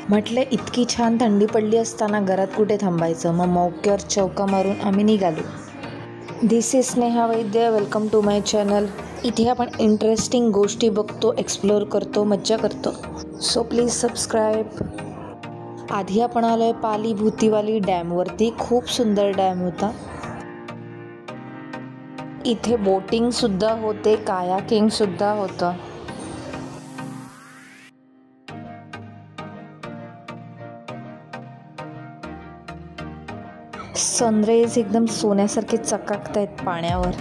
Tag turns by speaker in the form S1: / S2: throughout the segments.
S1: म्हटलं इतकी छान थंडी पडली असताना घरात कुठे थांबायचं, मग मौक्यावर चौका मारून आम्ही निघालो. This is Sneha Vaidya, welcome to my channel. इथे आपण इंटरेस्टिंग गोष्टी बघतो, एक्सप्लोअर करतो, मज्जा करतो. So please subscribe. आधी आपण आलोय पाली भूतीवाली डॅमवरती. खूप सुंदर डॅम होता. इथे बोटिंग सुद्धा होते, कायाकिंग सुद्धा होतं. सनराइज एकदम सोन्यासारखे चकाकतायत पाण्यावर.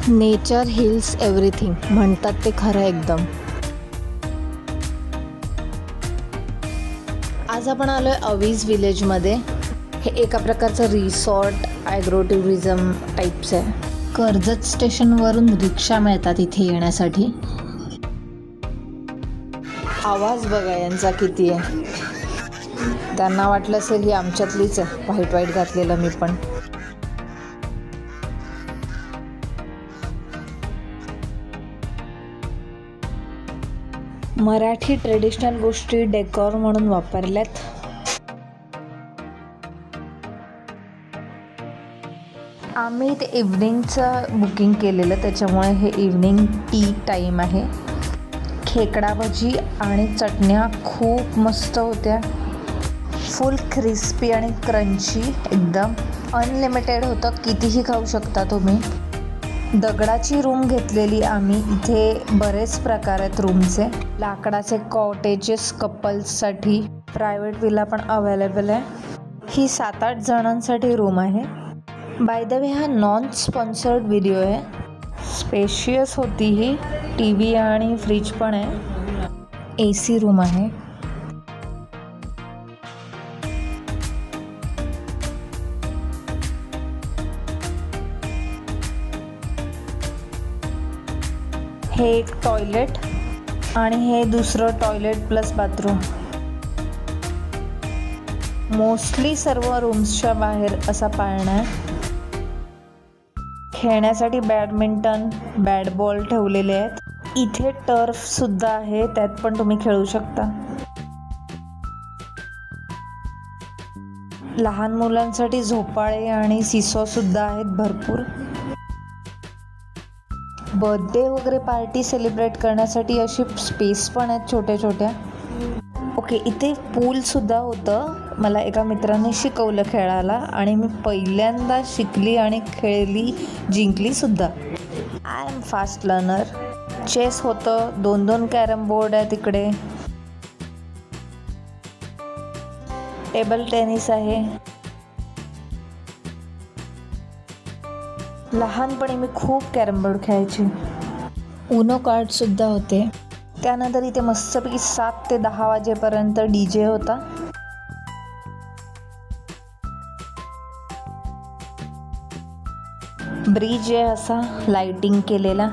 S1: नेचर हिल्स एव्हरीथिंग म्हणतात ते खरं एकदम. आज आपण आलोय अवीज विलेजमध्ये. हे एका प्रकारचं रिसॉर्ट ॲग्रो टुरिझम टाईप्स आहे. कर्जत स्टेशनवरून रिक्षा मिळतात इथे येण्यासाठी. आवाज बघा यांचा किती आहे. त्यांना वाटलं असेल ही आमच्यातलीच आहे, व्हाईट व्हाईट घातलेलं मी पण. मराठी ट्रेडिशनल गोष्टी डेकोर म्हणून वापरल्यात. आम्ही ते इव्हनिंगचं बुकिंग केलेलं, त्याच्यामुळे हे इव्हनिंग टी टाईम आहे. खेकडा भजी आणि चटण्या खूप मस्त होत्या. फुल क्रिस्पी आणि क्रंची एकदम. अनलिमिटेड होतं, कितीही खाऊ शकता तुम्ही. दगडाची रूम घेतलेली आम्ही. इथे बरेच प्रकार आहेत रूमचे. लाकडाचे कॉटेजेस कपल्ससाठी. प्रायव्हेट विला पण अवेलेबल आहे. ही 7-8 जणांसाठी रूम आहे. बाय द वे हा नॉन स्पॉन्सर्ड व्हिडिओ आहे. स्पेशियस होती ही. टी व्ही आणि फ्रीज पण आहे. AC रूम आहे. हे एक टॉयलेट आणि हे दुसरं टॉयलेट प्लस बाथरूम. मोस्टली सर्व रूम्सच्या बाहेर असा पाळणा आहे. खेळण्यासाठी बॅडमिंटन, बॅट बॉल ठेवलेले आहेत. इथे टर्फ सुद्धा आहे, त्यात पण तुम्ही खेळू शकता. लहान मुलांसाठी झोपाळे आणि सिसॉ सुद्धा आहेत भरपूर. बर्थडे वगैरे पार्टी सेलिब्रेट करण्यासाठी अशी स्पेस पण आहेत छोट्या छोट्या. ओके, इथे पूल सुद्धा होतं. मला एका मित्राने शिकवलं खेळायला आणि मी पहिल्यांदा शिकली आणि खेळली, जिंकली सुद्धा. I am fast learner. Chess होतं. 2-2 कॅरम बोर्ड आहे तिकडे. टेबल टेनिस आहे. लहानपणी मी खूप कॅरम बोर्ड खेळायची. उनो कार्ड सुद्धा होते. त्यानंतर इथे मस्तपैकी 7 ते 10 वाजेपर्यंत DJ होता. ब्रिज आहे असा लाइटिंग केलेला.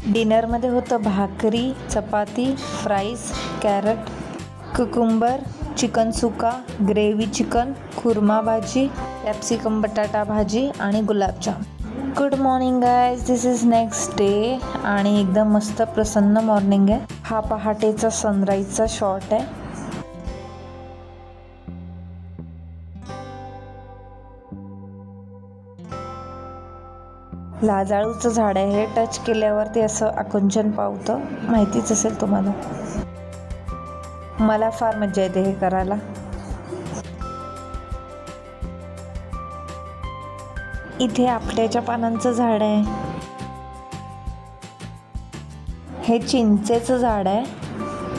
S1: डिनरमध्ये होतं भाकरी, चपाती, फ्राईज, कॅरट, कुकुंबर, चिकन सुका, ग्रेव्ही चिकन, खुर्मा भाजी, कॅप्सिकम बटाटा भाजी आणि गुलाबजाम. Good morning guys, this is next day आणि एकदम मस्त प्रसन्न मॉर्निंग आहे. हा पहाटेचा सनराईजचा शॉट आहे. लाजाळूचं झाड आहे हे. टच केल्यावर ते असं आकुंचन पावतं, माहितीच असेल तुम्हाला. मला फार मजा येते हे करायला. इथे आपट्याच्या पानांचं झाड आहे. हे चिंचेचं झाड आहे.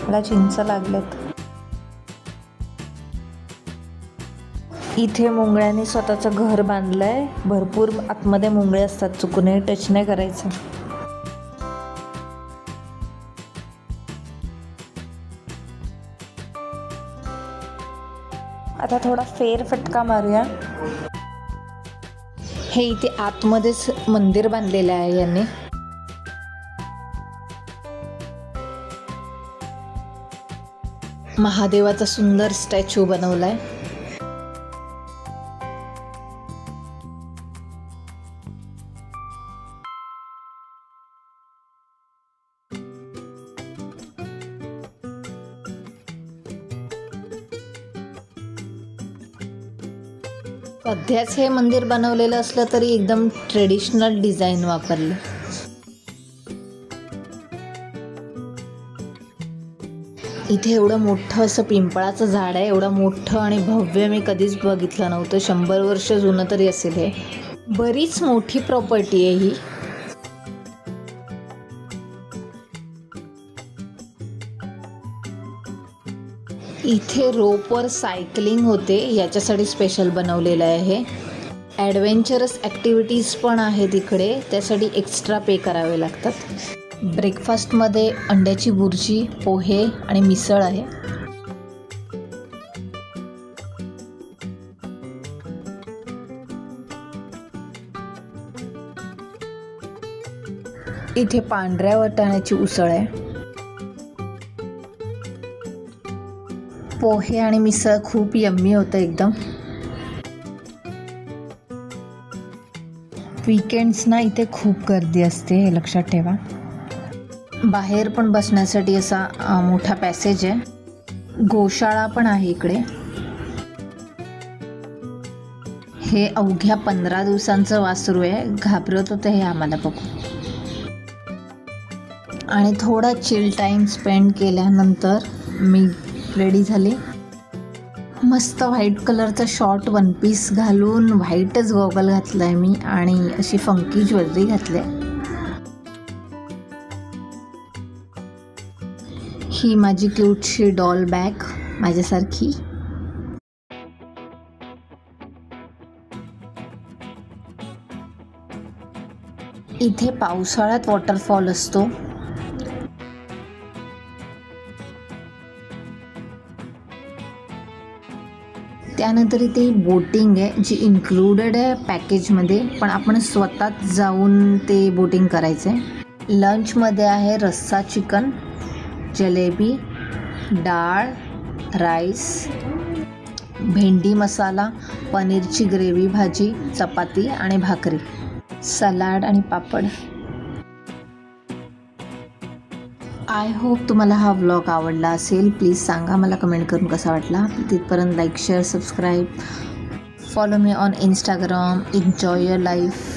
S1: मला चिंच लागलेत. इथे मुंगळ्यांनी स्वतःचं घर बांधलंय. भरपूर आतमध्ये मुंगळे असतात, चुकूनही टच नाही करायचं. आता थोडा फेरफटका मारूया. हे इथे आतमध्येच मंदिर बांधलेलं आहे यांनी. महादेवाचा सुंदर स्टॅच्यू बनवलाय. सध्याच हे मंदिर बनवलेलं असलं तरी एकदम ट्रेडिशनल डिझाईन वापरले. इथे एवढं मोठं असं पिंपळाचं झाड आहे, एवढं मोठं आणि भव्य मी कधीच बघितलं नव्हतं. 100 वर्ष जुनं तरी असेल हे. बरीच मोठी प्रॉपर्टी आहे ही. इथे रोपवर सायकलिंग होते, याच्यासाठी स्पेशल बनवलेलं आहे हे. ॲडव्हेंचरस ॲक्टिव्हिटीज पण आहेत इकडे, त्यासाठी एक्स्ट्रा पे करावे लागतात. ब्रेकफास्टमध्ये अंड्याची बुर्जी, पोहे आणि मिसळ आहे. इथे पांढऱ्या वाटाण्याची उसळ आहे. पोहे आणि मिसळ खूप यम्मी होतं एकदम. वीकेंड्सना इथे खूप गर्दी असते, हे लक्षात ठेवा. बाहेर पण बसण्यासाठी असा मोठा पॅसेज आहे. गोशाळा पण आहे इकडे. हे अवघ्या 15 दिवसांचं वासरू आहे. घाबरत होतं हे आम्हाला बघून. आणि थोडा चिल टाईम स्पेंड केल्यानंतर मी रेडी झाली. मस्त व्हाईट कलरचा शॉर्ट वन पीस घालून, व्हाईटच गॉगल घातला आहे मी आणि अशी फंकी ज्वेलरी घातली आहे. ही माझी क्यूटशी डॉल बॅग माझ्यासारखी. इथे पावसाळ्यात वॉटरफॉल असतो. त्यानंतर इथे बोटिंग आहे, जी इन्क्लुडेड आहे पॅकेजमध्ये, पण आपण स्वतःच जाऊन ते बोटिंग करायचं आहे. लंचमध्ये आहे रस्सा चिकन, जलेबी, डाळ, राईस, भेंडी मसाला, पनीरची ग्रेव्ही भाजी, चपाती आणि भाकरी, सलाड आणि पापड. आय होप तुम्हाला हा व्लॉग आवडला असेल. प्लीज सांगा मला कमेंट करून कसा वाटला. तिथपर्यंत like, share, subscribe, follow me on Instagram. Enjoy your life.